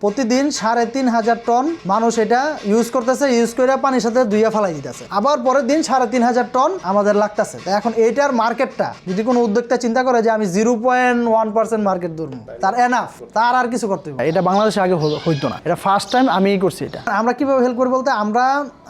প্রতিদিন ৩,৫০০ টন মানুষ এটা ইউজ করতেছে, ইউজ করে পানির সাথে ধুইয়া ফেলাই দিতেছে। আবার পরের দিন ৩,৫০০ টন আমাদের লাগতেছে। এখন এইটার মার্কেটটা যদি কোনো উদ্যোক্তা চিন্তা করে যে আমি 0.1% মার্কেট ধরবো, তার এনাফ, তার আর কিছু করতে হবে। এটা বাংলাদেশে আগে হইতো না, এটা ফার্স্ট টাইম আমিই করছি। এটা আমরা কিভাবে হেল্প করি বলতে, আমরা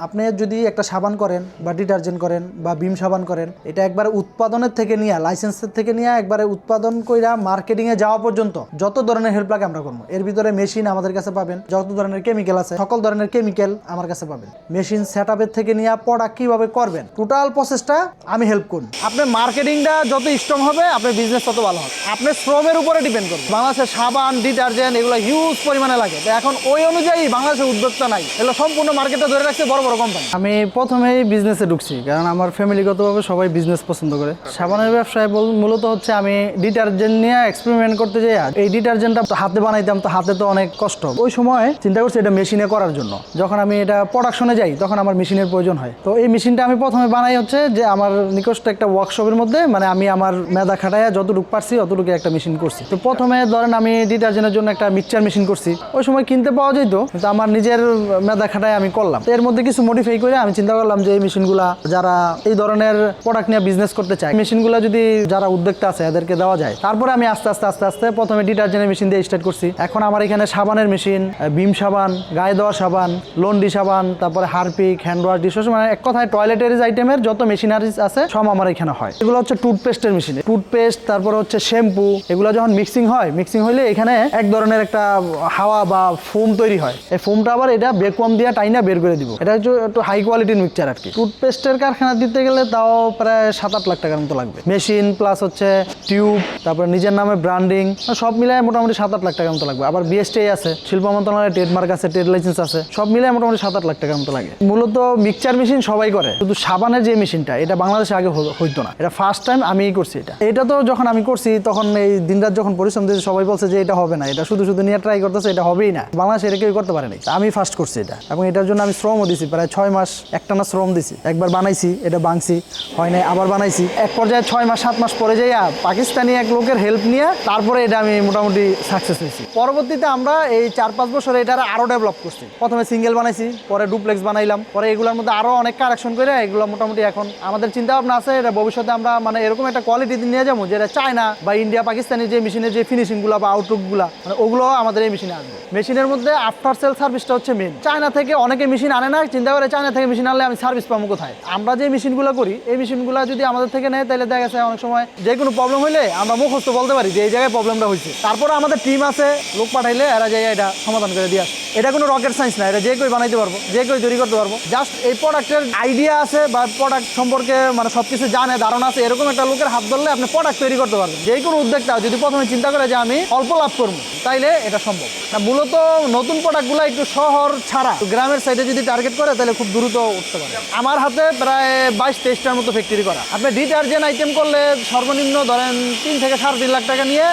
আপনি যদি একটা সাবান করেন বা ডিটারজেন্ট করেন বা বিম সাবান করেন, এটা একবারে উৎপাদনের থেকে নিয়ে, লাইসেন্সের থেকে নিয়ে একবারে উৎপাদন কইরা মার্কেটিং এ যাওয়া পর্যন্ত যত ধরনের হেল্প লাগে আমরা করবো। এর ভিতরে মেশিন আমাদের কাছে পাবেন, যত ধরনের কেমিক্যাল আছে সকল ধরনের কেমিক্যাল আমার কাছে পাবেন। মেশিন সেটআপের থেকে নিয়ে প্রোডাক্ট কিভাবে করবেন, টোটাল প্রসেসটা আমি হেল্প করি। আপনার মার্কেটিংটা যত স্ট্রং হবে আপনার বিজনেস তত ভালো হবে। আপনার শ্রমের উপরে ডিপেন্ড করবে। বাংলাদেশের সাবান, ডিটারজেন্ট এগুলো হিউজ পরিমাণে লাগে। এখন ওই অনুযায়ী বাংলাদেশের উদ্যোক্তা নাই, এগুলো সম্পূর্ণ মার্কেটটা ধরে রাখছে বড় বড় কোম্পানি। আমি প্রথমেই বিজনেসে ঢুকছি কারণ আমার ফ্যামিলিগতভাবে সবাই বিজনেস পছন্দ করে। সাবানের ব্যবসায় মূলত হচ্ছে আমি ডিটারজেন্ট নিয়ে এক্সপেরিমেন্ট করতে যাই। এই ডিটারজেন্টটা হাতে বানাইতাম, তো হাতে তো অনেক কষ্ট। ওই সময় চিন্তা করছি এটা মেশিনে করার জন্য। যখন আমি এটা প্রোডাকশনে যাই তখন আমার মেশিনের প্রয়োজন হয়। তো এই মেশিনটা আমি প্রথমে বানাই হচ্ছে যে আমার নিকটস্থ একটা ওয়ার্কশপের মধ্যে, মানে আমি আমার মেধা খাটাইয়া যতটুকু পারছি অতটুকু একটা মেশিন করছি। তো প্রথমে ধরেন আমি ডিটারজেন্টের জন্য একটা মিক্সচার মেশিন করছি। ওই সময় কিনতে পাওয়া যেত, কিন্তু আমার নিজের মেধা খাটায় আমি করলাম। তো এর মধ্যে কিছু মডিফাই করে আমি চিন্তা করলাম যে এই মেশিনগুলা যারা এই ধরনের প্রোডাক্ট নিয়ে বিজনেস করতে চায়, মেশিনগুলো যদি যারা উদ্যোক্তা আছে এদেরকে দেওয়া যায়। তারপরে আমি আস্তে আস্তে প্রথমে ডিটারজেন্টের মেশিন দিয়ে স্টার্ট করছি। এখন আমার এখানে সাবানের মেশিন, বিম সাবান, গায়ে দেওয়া সাবান, লন্ডি সাবান, তারপরে হারপিক, হ্যান্ড ওয়াশ, ডিশওয়াশ, মানে এক কথায় টয়লেটারিজ আইটেমের যত মেশিনারিজ আছে সব আমার এখানে হয়। এগুলো হচ্ছে টুথপেস্টের মেশিন, টুথপেস্ট, তারপরে হচ্ছে শ্যাম্পু, এগুলো যখন মিক্সিং হইলে এখানে এক ধরনের একটা হাওয়া বা ফোম তৈরি হয়। এই ফোমটা আবার এটা ভ্যাকুয়াম দিয়ে টাইনা বের করে দিব। এটা হচ্ছে একটু হাই কোয়ালিটির মিক্সচার আর কি। টুথপেস্টের কারখানা দিতে গেলে তাও প্রায় 7-8 লাখ টাকার মতো লাগবে। মেশিন প্লাস হচ্ছে টিউব, তারপরে নিজের নামে ব্র্যান্ডিং, সব মিলায় মোটামুটি 7-8 লাখ টাকার মতো লাগবে। আবার বিএসটিআই আছে, শিল্প মন্ত্রণালয়ের ট্রেডমার্ক আছে, ট্রেড লাইসেন্স আছে, সব মিলায় মোটামুটি 7-8 লাখ টাকার মতো লাগে। মূলত মিক্সচার মেশিন সবাই করে, শুধু সাবানের যে মেশিনটা এটা বাংলাদেশে আগে হইতো না, এটা ফার্স্ট টাইম আমিই করছি। এটা তো যখন আমি করছি তখন এই দিনরাত যখন পরিশ্রম দিয়েছে সবাই বলছে যে এটা হবে না, এটা শুধু নিয়ে ট্রাই করতেছে, এটা হবেই না, বাংলাদেশে এটা কেউ করতে পারেনি। আমি ফার্স্ট করছি এটা, এবং এটার জন্য আমি শ্রমও দিছি, প্রায় 6 মাস একটানা শ্রম দিছি। একবার বানাইছি, এটা ভাঙছি, হয় নাই, আবার বানাইছি। এক পর্যায়ে 6-7 মাস পরে যাইয়া পাকিস্তানি এক লোকের হেল্প নিয়ে তারপরে এটা আমি মোটামুটি সাকসেস হয়েছি। পরবর্তীতে আমরা এই 4-5 বছরে এটা আরো ডেভেলপ করছি। প্রথমে সিঙ্গেল বানাইছি, পরে ডুপ্লেক্স বানাইলাম, পরে এগুলোর মধ্যে আরো অনেক কারেকশন করে এগুলো মোটামুটি এখন আমাদের চিন্তা ভাবনা আছে এটা ভবিষ্যতে আমরা মানে এরকম একটা কোয়ালিটি নিয়ে যাবো যেটা চায়না বা ইন্ডিয়া, পাকিস্তানি যে মেশিনের যে ফিনিশিং গুলা বা আউটলুক গুলা, মানে ওগুলো আমাদের এই মেশিনে আসবে। মেশিনের মধ্যে আফটার সেল সার্ভিসটা হচ্ছে মেন। চায়না থেকে অনেকে মেশিন আনে না, চিন্তা করে চায়না থেকে মেশিন আনলে আমি সার্ভিস পাবো কোথায়। আমরা যে মেশিনগুলো করি এই মেশিনগুলো যদি আমাদের থেকে নেয় তাহলে দেখা গেছে অনেক সময় যে কোনো প্রবলেম হইলে আমরা মুখস্থ বলতে পারি যে এই জায়গায় প্রবলেমটা হয়েছে। তারপরে আমাদের টিম আছে, লোক পাঠাইলে এরা যাই এটা সমাধান করে দিয়ে আসে। এটা কোনো রকেট সায়েন্স না, এটা যে কেউ বানাইতে পারবো, যে কেউ তৈরি করতে পারবো। জাস্ট এই প্রোডাক্টের আইডিয়া আছে বা প্রোডাক্ট সম্পর্কে মানে সবকিছু জানে, ধারণা আছে, এরকম একটা লোকের হাত ধরলে আপনি প্রোডাক্ট তৈরি করতে পারবেন। যে কোনো উদ্যোক্তা যদি প্রথমে চিন্তা করে যে আমি অল্প লাভ করবো, তাইলে এটা সম্ভব না। মূলত নতুন প্রোডাক্টগুলো একটু শহর ছাড়া গ্রামের সাইডে যদি টার্গেট করে তাহলে খুব দ্রুত উঠতে পারে। আমার হাতে প্রায় 22-23টার মতো ফ্যাক্টরি করা। আপনি ডিটারজেন্ট আইটেম করলে সর্বনিম্ন ধরেন 3 থেকে 3.5 লাখ টাকা নিয়ে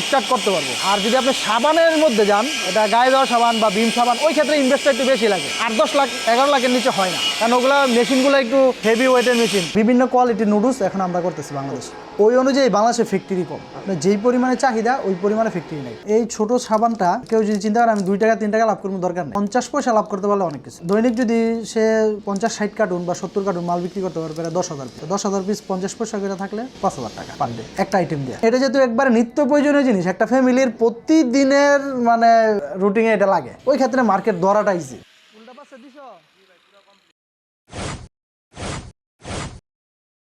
স্টার্ট করতে পারবো। আর যদি আপনি সাবানের মধ্যে যান, এটা গায়ে দেওয়া সাবান বা বিম সাবান, ওই ক্ষেত্রে ইনভেস্টটা একটু বেশি লাগে। 8-10 লাখ 11 লাখের নিচে হয় না, কারণ ওগুলা মেশিনগুলো একটু হেভি ওয়েটের মেশিন। বিভিন্ন কোয়ালিটির নুডলস এখন আমরা করতেছি বাংলাদেশে। ওই অনুযায়ী বাংলাদেশে ফ্যাক্টরি কম, আপনার যেই পরিমাণে চাহিদা ওই পরিমাণে ফ্যাক্টরি নেই। এই ছোট সাবানটা কেউ যদি চিন্তা করে আমি 2 টাকা 3 টাকা লাভ করবো, দরকার নেই। 50 পয়সা লাভ করতে পারলে অনেক কিছু। দৈনিক যদি সে 50-60 কার্টুন বা 70 কার্টুন মাল বিক্রি করতে পারবে, 10,000 পিস, 10,000 পিস 50 পয়সা করে থাকলে 5,000 টাকা পার ডে একটা আইটেম দিয়ে। এটা যেহেতু একবারে নিত্য প্রয়োজনীয় জিনিস, একটা ফ্যামিলির প্রতিদিনের মানে রুটিনে এটা লাগে, ওই ক্ষেত্রে মার্কেট ধরাটা ইজি।